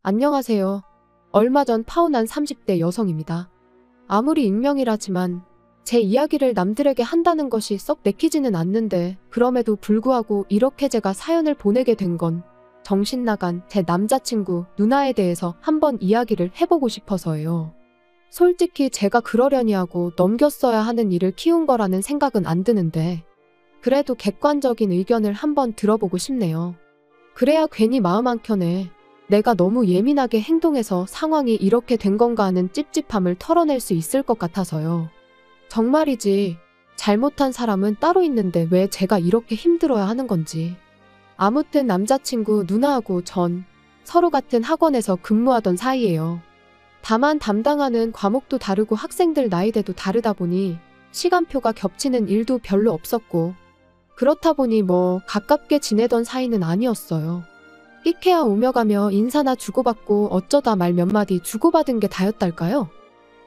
안녕하세요. 얼마 전 파혼한 30대 여성입니다. 아무리 익명이라지만 제 이야기를 남들에게 한다는 것이 썩 내키지는 않는데 그럼에도 불구하고 이렇게 제가 사연을 보내게 된 건 정신 나간 제 남자친구 누나에 대해서 한번 이야기를 해보고 싶어서예요. 솔직히 제가 그러려니 하고 넘겼어야 하는 일을 키운 거라는 생각은 안 드는데 그래도 객관적인 의견을 한번 들어보고 싶네요. 그래야 괜히 마음 한켠에 내가 너무 예민하게 행동해서 상황이 이렇게 된 건가 하는 찝찝함을 털어낼 수 있을 것 같아서요. 정말이지 잘못한 사람은 따로 있는데 왜 제가 이렇게 힘들어야 하는 건지. 아무튼 남자친구 누나하고 전 서로 같은 학원에서 근무하던 사이예요. 다만 담당하는 과목도 다르고 학생들 나이대도 다르다 보니 시간표가 겹치는 일도 별로 없었고 그렇다 보니 가깝게 지내던 사이는 아니었어요. 끼케야 오며 가며 인사나 주고받고 어쩌다 말 몇 마디 주고받은 게 다였달까요?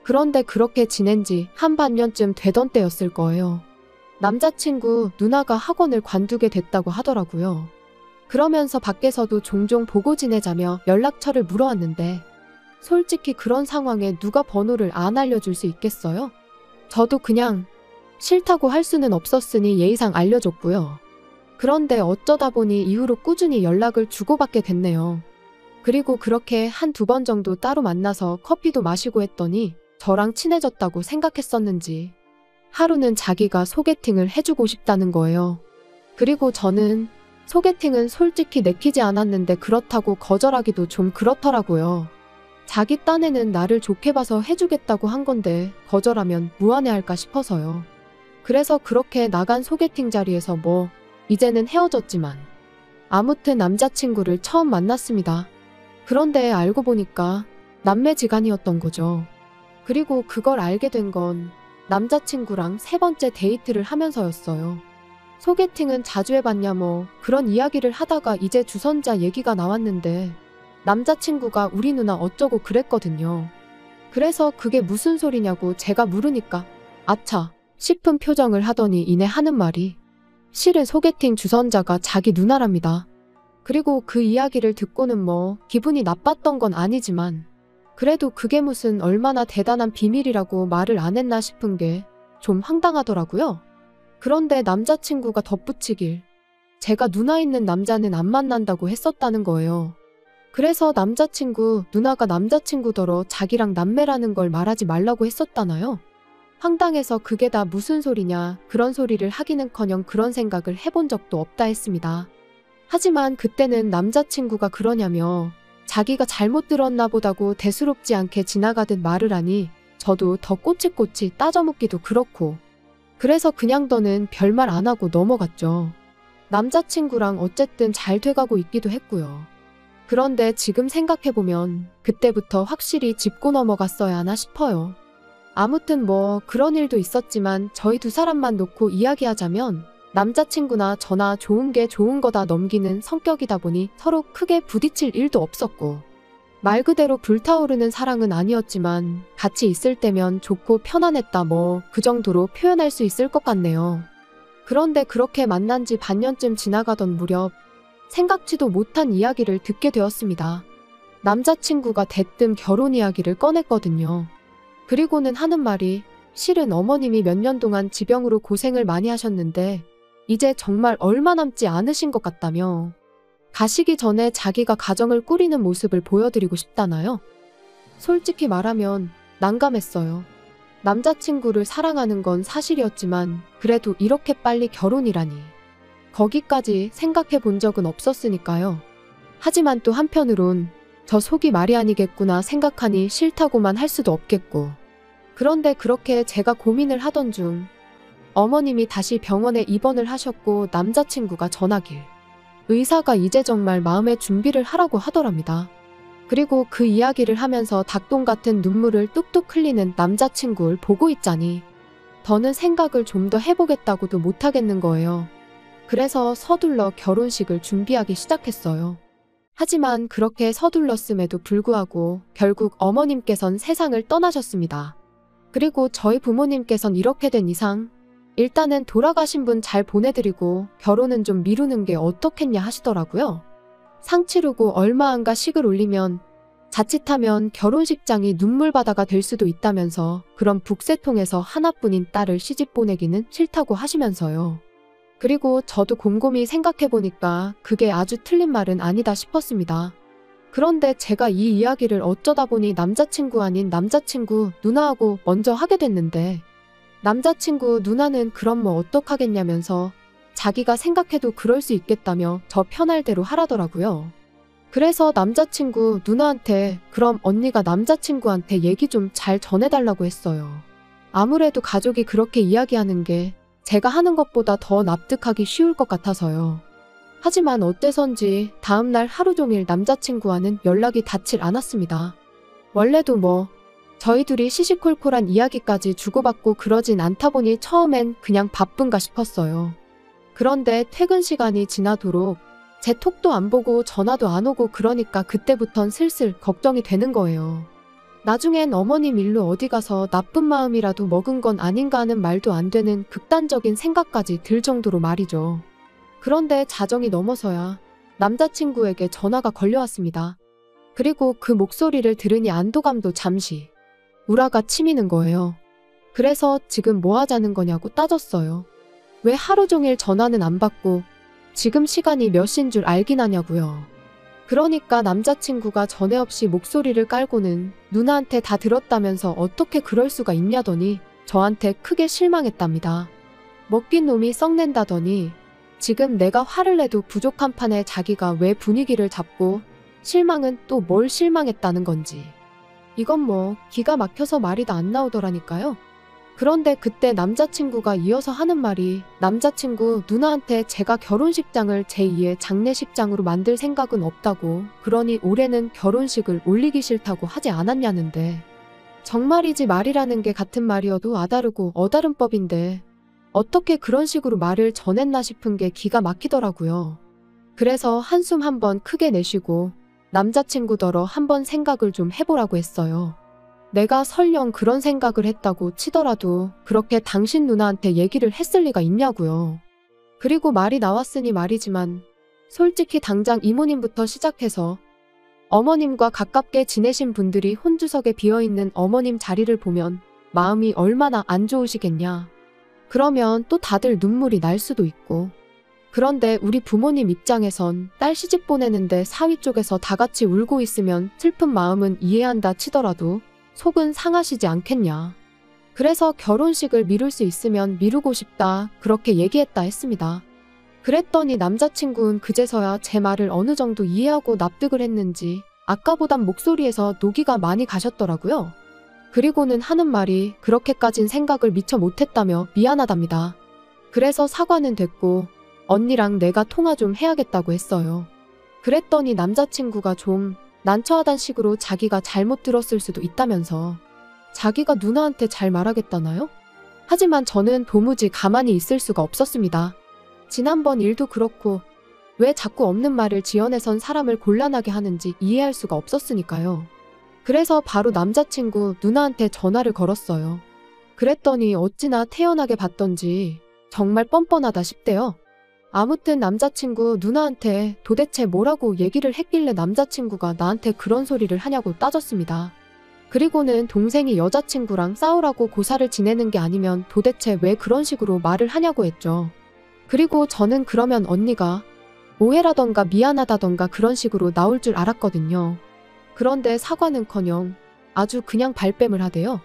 그런데 그렇게 지낸 지 한 반년쯤 되던 때였을 거예요. 남자친구 누나가 학원을 관두게 됐다고 하더라고요. 그러면서 밖에서도 종종 보고 지내자며 연락처를 물어왔는데 솔직히 그런 상황에 누가 번호를 안 알려줄 수 있겠어요? 저도 그냥 싫다고 할 수는 없었으니 예의상 알려줬고요. 그런데 어쩌다 보니 이후로 꾸준히 연락을 주고받게 됐네요. 그리고 그렇게 한두 번 정도 따로 만나서 커피도 마시고 했더니 저랑 친해졌다고 생각했었는지 하루는 자기가 소개팅을 해주고 싶다는 거예요. 그리고 저는 소개팅은 솔직히 내키지 않았는데 그렇다고 거절하기도 좀 그렇더라고요. 자기 딴에는 나를 좋게 봐서 해주겠다고 한 건데 거절하면 무안해할까 싶어서요. 그래서 그렇게 나간 소개팅 자리에서 이제는 헤어졌지만 아무튼 남자친구를 처음 만났습니다. 그런데 알고 보니까 남매지간이었던 거죠. 그리고 그걸 알게 된 건 남자친구랑 세 번째 데이트를 하면서였어요. 소개팅은 자주 해봤냐 그런 이야기를 하다가 이제 주선자 얘기가 나왔는데 남자친구가 우리 누나 어쩌고 그랬거든요. 그래서 그게 무슨 소리냐고 제가 물으니까 아차 싶은 표정을 하더니 이내 하는 말이 실은 소개팅 주선자가 자기 누나랍니다. 그리고 그 이야기를 듣고는 기분이 나빴던 건 아니지만 그래도 그게 무슨 얼마나 대단한 비밀이라고 말을 안 했나 싶은 게 좀 황당하더라고요. 그런데 남자친구가 덧붙이길 제가 누나 있는 남자는 안 만난다고 했었다는 거예요. 그래서 남자친구 누나가 남자친구더러 자기랑 남매라는 걸 말하지 말라고 했었다나요? 황당해서 그게 다 무슨 소리냐 그런 소리를 하기는커녕 그런 생각을 해본 적도 없다 했습니다. 하지만 그때는 남자친구가 그러냐며 자기가 잘못 들었나 보다고 대수롭지 않게 지나가듯 말을 하니 저도 더 꼬치꼬치 따져묻기도 그렇고 그래서 그냥 더는 별말 안 하고 넘어갔죠. 남자친구랑 어쨌든 잘 돼가고 있기도 했고요. 그런데 지금 생각해보면 그때부터 확실히 짚고 넘어갔어야 하나 싶어요. 아무튼 그런 일도 있었지만 저희 두 사람만 놓고 이야기하자면 남자친구나 저나 좋은 게 좋은 거다 넘기는 성격이다 보니 서로 크게 부딪힐 일도 없었고 말 그대로 불타오르는 사랑은 아니었지만 같이 있을 때면 좋고 편안했다 그 정도로 표현할 수 있을 것 같네요. 그런데 그렇게 만난 지 반년쯤 지나가던 무렵 생각지도 못한 이야기를 듣게 되었습니다. 남자친구가 대뜸 결혼 이야기를 꺼냈거든요. 그리고는 하는 말이 실은 어머님이 몇 년 동안 지병으로 고생을 많이 하셨는데 이제 정말 얼마 남지 않으신 것 같다며 가시기 전에 자기가 가정을 꾸리는 모습을 보여드리고 싶다나요? 솔직히 말하면 난감했어요. 남자친구를 사랑하는 건 사실이었지만 그래도 이렇게 빨리 결혼이라니 거기까지 생각해 본 적은 없었으니까요. 하지만 또 한편으론 저 속이 말이 아니겠구나 생각하니 싫다고만 할 수도 없겠고 그런데 그렇게 제가 고민을 하던 중 어머님이 다시 병원에 입원을 하셨고 남자친구가 전하길 의사가 이제 정말 마음의 준비를 하라고 하더랍니다. 그리고 그 이야기를 하면서 닭똥 같은 눈물을 뚝뚝 흘리는 남자친구를 보고 있자니 더는 생각을 좀 더 해보겠다고도 못하겠는 거예요. 그래서 서둘러 결혼식을 준비하기 시작했어요. 하지만 그렇게 서둘렀음에도 불구하고 결국 어머님께선 세상을 떠나셨습니다. 그리고 저희 부모님께선 이렇게 된 이상 일단은 돌아가신 분 잘 보내드리고 결혼은 좀 미루는 게 어떻겠냐 하시더라고요. 상 치르고 얼마 안가 식을 올리면 자칫하면 결혼식장이 눈물바다가 될 수도 있다면서 그런 북새통에서 하나뿐인 딸을 시집 보내기는 싫다고 하시면서요. 그리고 저도 곰곰이 생각해보니까 그게 아주 틀린 말은 아니다 싶었습니다. 그런데 제가 이 이야기를 어쩌다 보니 남자친구 아닌 남자친구 누나하고 먼저 하게 됐는데, 남자친구 누나는 그럼 뭐 어떡하겠냐면서 자기가 생각해도 그럴 수 있겠다며 저 편할 대로 하라더라고요. 그래서 남자친구 누나한테 그럼 언니가 남자친구한테 얘기 좀 잘 전해달라고 했어요. 아무래도 가족이 그렇게 이야기하는 게 제가 하는 것보다 더 납득하기 쉬울 것 같아서요. 하지만 어째선지 다음날 하루 종일 남자친구와는 연락이 닿질 않았습니다. 원래도 뭐 저희 둘이 시시콜콜한 이야기까지 주고받고 그러진 않다 보니 처음엔 그냥 바쁜가 싶었어요. 그런데 퇴근 시간이 지나도록 제 톡도 안 보고 전화도 안 오고 그러니까 그때부턴 슬슬 걱정이 되는 거예요. 나중엔 어머님 일로 어디 가서 나쁜 마음이라도 먹은 건 아닌가 하는 말도 안 되는 극단적인 생각까지 들 정도로 말이죠. 그런데 자정이 넘어서야 남자친구에게 전화가 걸려왔습니다. 그리고 그 목소리를 들으니 안도감도 잠시 우라가 치미는 거예요. 그래서 지금 뭐 하자는 거냐고 따졌어요. 왜 하루 종일 전화는 안 받고 지금 시간이 몇 시인 줄 알긴 하냐고요. 그러니까 남자친구가 전에 없이 목소리를 깔고는 누나한테 다 들었다면서 어떻게 그럴 수가 있냐더니 저한테 크게 실망했답니다. 먹긴 놈이 썩낸다더니 지금 내가 화를 내도 부족한 판에 자기가 왜 분위기를 잡고 실망은 또 뭘 실망했다는 건지. 이건 뭐 기가 막혀서 말이 다 안 나오더라니까요. 그런데 그때 남자친구가 이어서 하는 말이 남자친구 누나한테 제가 결혼식장을 제2의 장례식장으로 만들 생각은 없다고, 그러니 올해는 결혼식을 올리기 싫다고 하지 않았냐는데, 정말이지 말이라는 게 같은 말이어도 아다르고 어다른 법인데 어떻게 그런 식으로 말을 전했나 싶은 게 기가 막히더라고요. 그래서 한숨 한번 크게 내쉬고 남자친구더러 한번 생각을 좀 해보라고 했어요. 내가 설령 그런 생각을 했다고 치더라도 그렇게 당신 누나한테 얘기를 했을 리가 있냐고요. 그리고 말이 나왔으니 말이지만 솔직히 당장 이모님부터 시작해서 어머님과 가깝게 지내신 분들이 혼주석에 비어있는 어머님 자리를 보면 마음이 얼마나 안 좋으시겠냐. 그러면 또 다들 눈물이 날 수도 있고. 그런데 우리 부모님 입장에선 딸 시집 보내는데 사위 쪽에서 다 같이 울고 있으면 슬픈 마음은 이해한다 치더라도 속은 상하시지 않겠냐. 그래서 결혼식을 미룰 수 있으면 미루고 싶다 그렇게 얘기했다 했습니다. 그랬더니 남자친구는 그제서야 제 말을 어느 정도 이해하고 납득을 했는지 아까보단 목소리에서 노기가 많이 가셨더라고요. 그리고는 하는 말이 그렇게까진 생각을 미처 못했다며 미안하답니다. 그래서 사과는 됐고 언니랑 내가 통화 좀 해야겠다고 했어요. 그랬더니 남자친구가 좀 난처하단 식으로 자기가 잘못 들었을 수도 있다면서 자기가 누나한테 잘 말하겠다나요? 하지만 저는 도무지 가만히 있을 수가 없었습니다. 지난번 일도 그렇고 왜 자꾸 없는 말을 지어내선 사람을 곤란하게 하는지 이해할 수가 없었으니까요. 그래서 바로 남자친구 누나한테 전화를 걸었어요. 그랬더니 어찌나 태연하게 받던지 정말 뻔뻔하다 싶대요. 아무튼 남자친구 누나한테 도대체 뭐라고 얘기를 했길래 남자친구가 나한테 그런 소리를 하냐고 따졌습니다. 그리고는 동생이 여자친구랑 싸우라고 고사를 지내는 게 아니면 도대체 왜 그런 식으로 말을 하냐고 했죠. 그리고 저는 그러면 언니가 오해라던가 미안하다던가 그런 식으로 나올 줄 알았거든요. 그런데 사과는커녕 아주 그냥 발뺌을 하대요.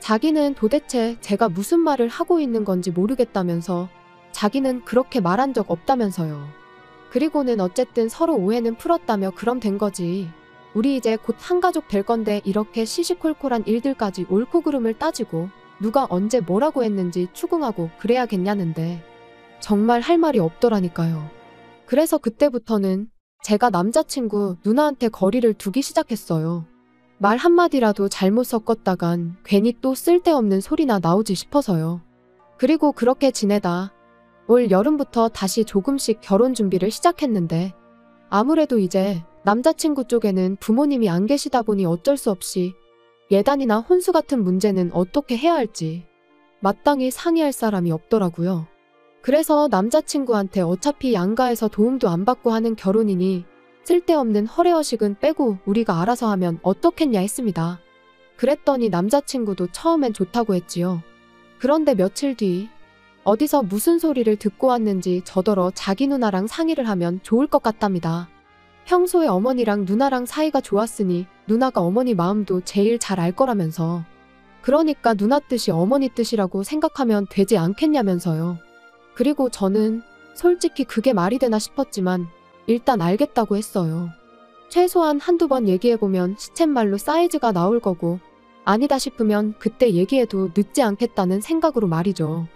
자기는 도대체 제가 무슨 말을 하고 있는 건지 모르겠다면서 자기는 그렇게 말한 적 없다면서요. 그리고는 어쨌든 서로 오해는 풀었다며 그럼 된 거지. 우리 이제 곧 한가족 될 건데 이렇게 시시콜콜한 일들까지 옳고 그름을 따지고 누가 언제 뭐라고 했는지 추궁하고 그래야겠냐는데 정말 할 말이 없더라니까요. 그래서 그때부터는 제가 남자친구 누나한테 거리를 두기 시작했어요. 말 한마디라도 잘못 섞었다간 괜히 또 쓸데없는 소리나 나오지 싶어서요. 그리고 그렇게 지내다 올 여름부터 다시 조금씩 결혼 준비를 시작했는데 아무래도 이제 남자친구 쪽에는 부모님이 안 계시다 보니 어쩔 수 없이 예단이나 혼수 같은 문제는 어떻게 해야 할지 마땅히 상의할 사람이 없더라고요. 그래서 남자친구한테 어차피 양가에서 도움도 안 받고 하는 결혼이니 쓸데없는 허례허식은 빼고 우리가 알아서 하면 어떻겠냐 했습니다. 그랬더니 남자친구도 처음엔 좋다고 했지요. 그런데 며칠 뒤 어디서 무슨 소리를 듣고 왔는지 저더러 자기 누나랑 상의를 하면 좋을 것 같답니다. 평소에 어머니랑 누나랑 사이가 좋았으니 누나가 어머니 마음도 제일 잘 알 거라면서, 그러니까 누나 뜻이 어머니 뜻이라고 생각하면 되지 않겠냐면서요. 그리고 저는 솔직히 그게 말이 되나 싶었지만 일단 알겠다고 했어요. 최소한 한두 번 얘기해보면 시쳇말로 사이즈가 나올 거고, 아니다 싶으면 그때 얘기해도 늦지 않겠다는 생각으로 말이죠.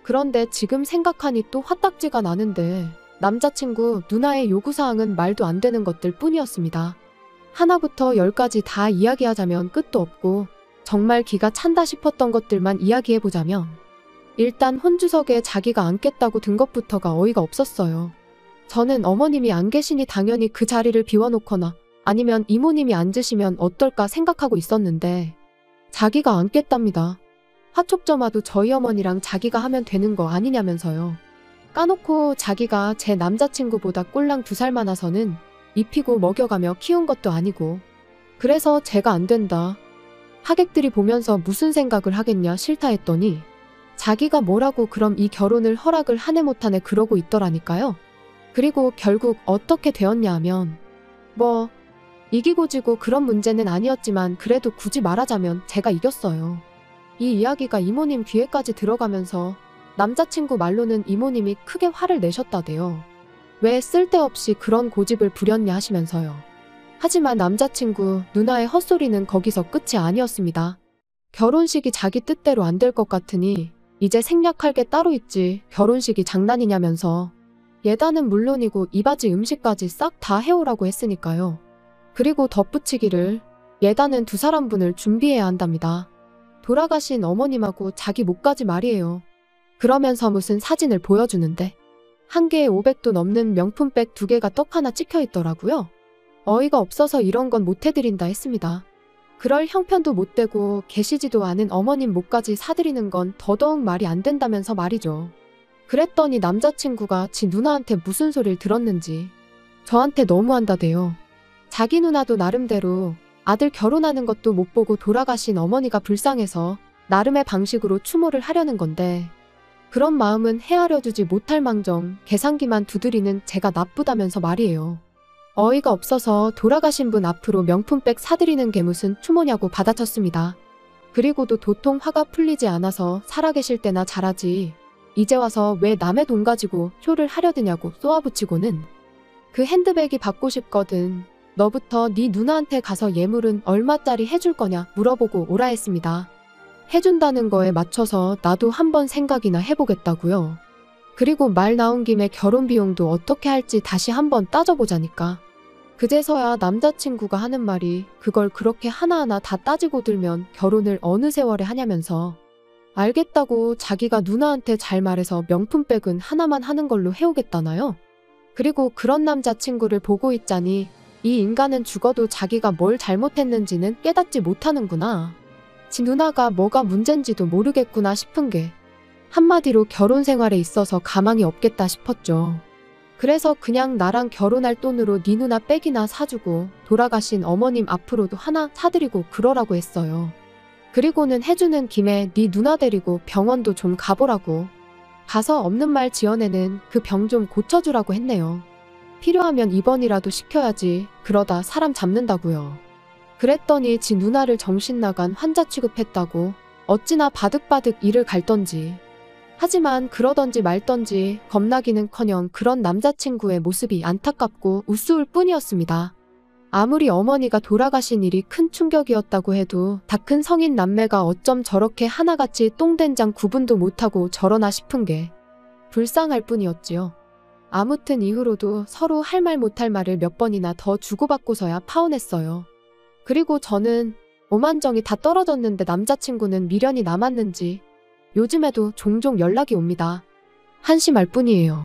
그런데 지금 생각하니 또 화딱지가 나는데, 남자친구 누나의 요구사항은 말도 안 되는 것들 뿐이었습니다. 하나부터 열까지 다 이야기하자면 끝도 없고, 정말 기가 찬다 싶었던 것들만 이야기해보자면, 일단 혼주석에 자기가 앉겠다고 든 것부터가 어이가 없었어요. 저는 어머님이 안 계시니 당연히 그 자리를 비워놓거나 아니면 이모님이 앉으시면 어떨까 생각하고 있었는데, 자기가 앉겠답니다. 화촉점화도 저희 어머니랑 자기가 하면 되는 거 아니냐면서요. 까놓고 자기가 제 남자친구보다 꼴랑 2살 많아서는 입히고 먹여가며 키운 것도 아니고, 그래서 제가 안 된다, 하객들이 보면서 무슨 생각을 하겠냐 싫다 했더니, 자기가 뭐라고 그럼 이 결혼을 허락을 하네 못하네 그러고 있더라니까요. 그리고 결국 어떻게 되었냐 하면, 뭐 이기고 지고 그런 문제는 아니었지만 그래도 굳이 말하자면 제가 이겼어요. 이 이야기가 이모님 귀에까지 들어가면서 남자친구 말로는 이모님이 크게 화를 내셨다대요. 왜 쓸데없이 그런 고집을 부렸냐 하시면서요. 하지만 남자친구 누나의 헛소리는 거기서 끝이 아니었습니다. 결혼식이 자기 뜻대로 안 될 것 같으니 이제 생략할 게 따로 있지 결혼식이 장난이냐면서, 예단은 물론이고 이바지 음식까지 싹 다 해오라고 했으니까요. 그리고 덧붙이기를, 예단은 2사람분을 준비해야 한답니다. 돌아가신 어머님하고 자기 목까지 말이에요. 그러면서 무슨 사진을 보여주는데 한 개에 500도 넘는 명품백 2개가 떡 하나 찍혀 있더라고요. 어이가 없어서 이런 건 못 해드린다 했습니다. 그럴 형편도 못 되고 계시지도 않은 어머님 목까지 사드리는 건 더더욱 말이 안 된다면서 말이죠. 그랬더니 남자친구가 지 누나한테 무슨 소리를 들었는지 저한테 너무한다대요. 자기 누나도 나름대로 아들 결혼하는 것도 못 보고 돌아가신 어머니가 불쌍해서 나름의 방식으로 추모를 하려는 건데, 그런 마음은 헤아려주지 못할 망정 계산기만 두드리는 제가 나쁘다면서 말이에요. 어이가 없어서 돌아가신 분 앞으로 명품백 사드리는 게 무슨 추모냐고 받아쳤습니다. 그리고도 도통 화가 풀리지 않아서 살아계실 때나 잘하지 이제 와서 왜 남의 돈 가지고 쇼를 하려드냐고 쏘아붙이고는, 그 핸드백이 받고 싶거든, 너부터 네 누나한테 가서 예물은 얼마짜리 해줄 거냐 물어보고 오라 했습니다. 해준다는 거에 맞춰서 나도 한번 생각이나 해보겠다고요. 그리고 말 나온 김에 결혼 비용도 어떻게 할지 다시 한번 따져보자니까. 그제서야 남자친구가 하는 말이, 그걸 그렇게 하나하나 다 따지고 들면 결혼을 어느 세월에 하냐면서, 알겠다고 자기가 누나한테 잘 말해서 명품백은 하나만 하는 걸로 해오겠다나요? 그리고 그런 남자친구를 보고 있자니 이 인간은 죽어도 자기가 뭘 잘못했는지는 깨닫지 못하는구나, 지 누나가 뭐가 문제인지도 모르겠구나 싶은 게 한마디로 결혼 생활에 있어서 가망이 없겠다 싶었죠. 그래서 그냥 나랑 결혼할 돈으로 네 누나 백이나 사주고 돌아가신 어머님 앞으로도 하나 사드리고 그러라고 했어요. 그리고는 해주는 김에 네 누나 데리고 병원도 좀 가보라고, 가서 없는 말 지어내는 그 병 좀 고쳐주라고 했네요. 필요하면 입원이라도 시켜야지 그러다 사람 잡는다고요. 그랬더니 지 누나를 정신 나간 환자 취급했다고 어찌나 바득바득 이를 갈던지. 하지만 그러던지 말던지 겁나기는커녕 그런 남자친구의 모습이 안타깝고 우스울 뿐이었습니다. 아무리 어머니가 돌아가신 일이 큰 충격이었다고 해도 다 큰 성인 남매가 어쩜 저렇게 하나같이 똥된장 구분도 못하고 저러나 싶은 게 불쌍할 뿐이었지요. 아무튼 이후로도 서로 할 말 못할 말을 몇 번이나 더 주고받고서야 파혼했어요. 그리고 저는 오만정이 다 떨어졌는데 남자친구는 미련이 남았는지 요즘에도 종종 연락이 옵니다. 한심할 뿐이에요.